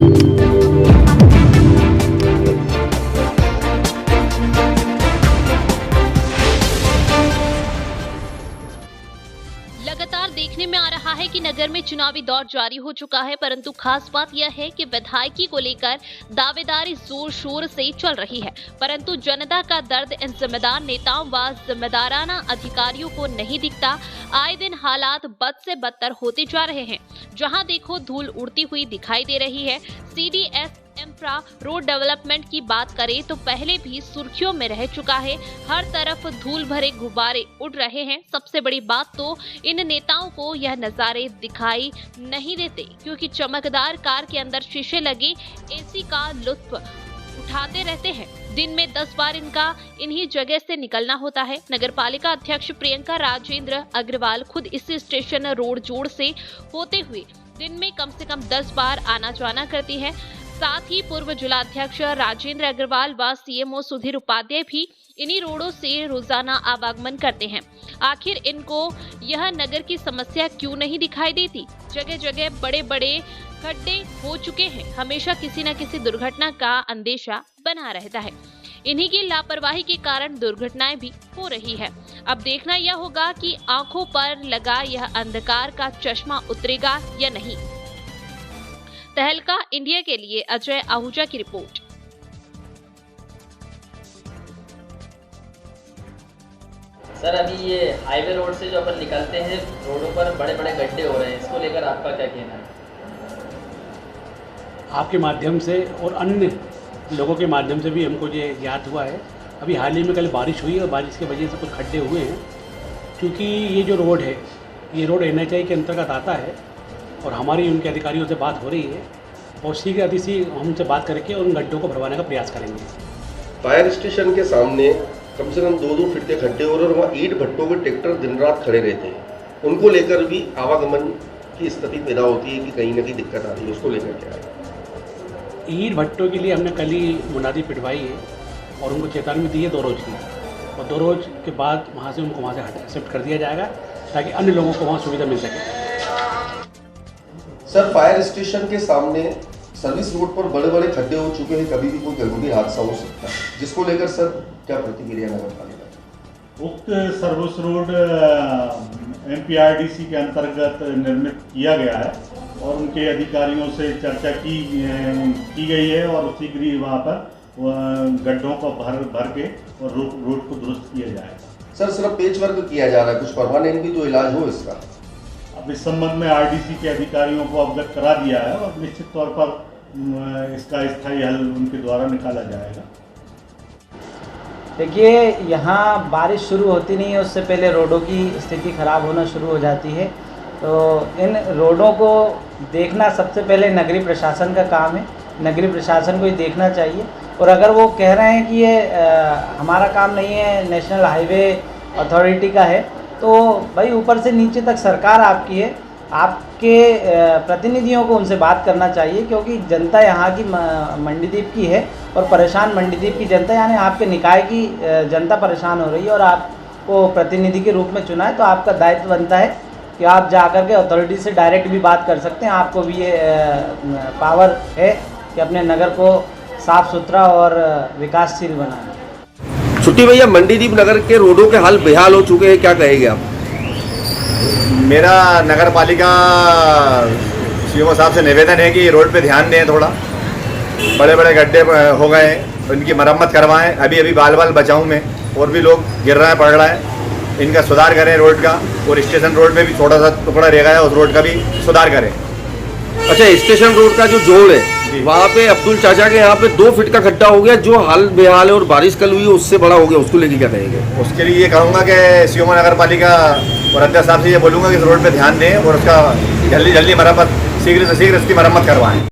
लगातार देखने में आ रहा है कि नगर में चुनावी दौर जारी हो चुका है, परंतु खास बात यह है कि विधायकी को लेकर दावेदारी जोर शोर से चल रही है, परंतु जनता का दर्द इन जिम्मेदार नेताओं व जिम्मेदाराना अधिकारियों को नहीं दिखता। आए दिन हालात बद से बदतर होते जा रहे हैं। जहां देखो धूल उड़ती हुई दिखाई दे रही है। CDS इंफ्रा रोड डेवलपमेंट की बात करें तो पहले भी सुर्खियों में रह चुका है। हर तरफ धूल भरे गुब्बारे उड़ रहे हैं। सबसे बड़ी बात तो इन नेताओं को यह नजारे दिखाई नहीं देते, क्योंकि चमकदार कार के अंदर शीशे लगे AC का लुत्फ उठाते रहते हैं। दिन में 10 बार इनका इन्हीं जगह से निकलना होता है। नगरपालिका अध्यक्ष प्रियंका राजेंद्र अग्रवाल खुद इसी स्टेशन रोड जोड़ से होते हुए दिन में कम से कम 10 बार आना जाना करती है। साथ ही पूर्व जिलाध्यक्ष राजेंद्र अग्रवाल व CMO सुधीर उपाध्याय भी इन्हीं रोडों से रोजाना आवागमन करते हैं। आखिर इनको यह नगर की समस्या क्यों नहीं दिखाई देती? जगह जगह बड़े बड़े गड्ढे हो चुके हैं। हमेशा किसी न किसी दुर्घटना का अंदेशा बना रहता है। इन्हीं की लापरवाही के कारण दुर्घटनाएं भी हो रही है। अब देखना यह होगा कि आंखों पर लगा यह अंधकार का चश्मा उतरेगा या नहीं। तहलका इंडिया के लिए अजय आहूजा की रिपोर्ट। सर, अभी ये हाईवे रोड से जो अपन निकलते हैं, रोडों पर बड़े बड़े गड्ढे हो रहे हैं, इसको लेकर आपका क्या कहना है? आपके माध्यम से और अन्य लोगों के माध्यम से भी हमको ये ज्ञात हुआ है। अभी हाल ही में कल बारिश हुई और बारिश की वजह से कुछ खड्डे हुए हैं, क्योंकि ये जो रोड है ये रोड NHI के अंतर्गत आता है और हमारी उनके अधिकारियों से बात हो रही है और शीघ्र अतिशी हमसे बात करके उन गड्ढों को भरवाने का प्रयास करेंगे। फायर स्टेशन के सामने कम से कम 2-2 फीट के खड्डे हो रहे और वहाँ ईंट भट्टों के ट्रैक्टर दिन रात खड़े रहते हैं। उनको लेकर भी आवागमन की स्थिति पैदा होती है कि कहीं ना कहीं दिक्कत आ रही है, उसको लेकर क्या है? ईंट भट्टों के लिए हमने कल ही मुनादी पिटवाई है और उनको चेतावनी दी है 2 रोज़ की, और 2 रोज़ के बाद वहाँ से उनको वहाँ से शिफ्ट कर दिया जाएगा ताकि अन्य लोगों को वहाँ सुविधा मिल सके। सर, फायर स्टेशन के सामने सर्विस रोड पर बड़े बड़े खड्डे हो चुके हैं, कभी भी कोई गंभीर हादसा हो सकता है, जिसको लेकर सर क्या प्रतिक्रिया नगर पालिका? उक्त सर्विस रोड MPRDC के अंतर्गत निर्मित किया गया है और उनके अधिकारियों से चर्चा की गई है और शीघ्र ही वहाँ पर गड्ढों को भर के और रोड को दुरुस्त किया जाएगा। सर, सिर्फ पेच वर्क किया जा रहा है, कुछ परमानेंट भी तो इलाज हो इसका? अब इस संबंध में RDC के अधिकारियों को अवगत करा दिया है और निश्चित तौर पर इसका स्थायी हल उनके द्वारा निकाला जाएगा। देखिए, यहाँ बारिश शुरू होती नहीं है उससे पहले रोडों की स्थिति खराब होना शुरू हो जाती है। तो इन रोडों को देखना सबसे पहले नगरीय प्रशासन का काम है। नगरीय प्रशासन को ही देखना चाहिए, और अगर वो कह रहे हैं कि ये हमारा काम नहीं है, नेशनल हाईवे अथॉरिटी का है, तो भाई ऊपर से नीचे तक सरकार आपकी है। आपके प्रतिनिधियों को उनसे बात करना चाहिए, क्योंकि जनता यहाँ की मंडीदीप की है और परेशान मंडीदीप की जनता, यानी आपके निकाय की जनता परेशान हो रही है और आपको प्रतिनिधि के रूप में चुना है, तो आपका दायित्व बनता है कि आप जाकर के अथॉरिटी से डायरेक्ट भी बात कर सकते हैं। आपको भी ये पावर है कि अपने नगर को साफ़ सुथरा और विकासशील बनाएं। छुट्टी भैया, मंडीदीप नगर के रोडों के हाल बेहाल हो चुके हैं, क्या कहेंगे आप? मेरा नगर पालिका CMO साहब से निवेदन है कि रोड पे ध्यान दें, थोड़ा बड़े बड़े गड्ढे हो गए हैं, इनकी मरम्मत करवाएं। अभी बाल बचाऊं में और भी लोग गिर रहे हैं, पड़ रहा है, इनका सुधार करें रोड का। और स्टेशन रोड में भी थोड़ा सा टुकड़ा रह गया है, उस रोड का भी सुधार करें। अच्छा, स्टेशन रोड का जो जोड़ है वहाँ पे अब्दुल चाचा के यहाँ पे 2 फीट का खड्डा हो गया, जो हाल बेहाल है, और बारिश कल हुई उससे बड़ा हो गया, उसको लेके क्या कहेंगे? उसके लिए ये कहूँगा कि CMO नगर पालिका और अध्यक्ष साहब से ये बोलूँगा कि इस रोड पे ध्यान दें और उसका जल्दी मरम्मत, शीघ्र से शीघ्र इसकी मरम्मत करवाएं।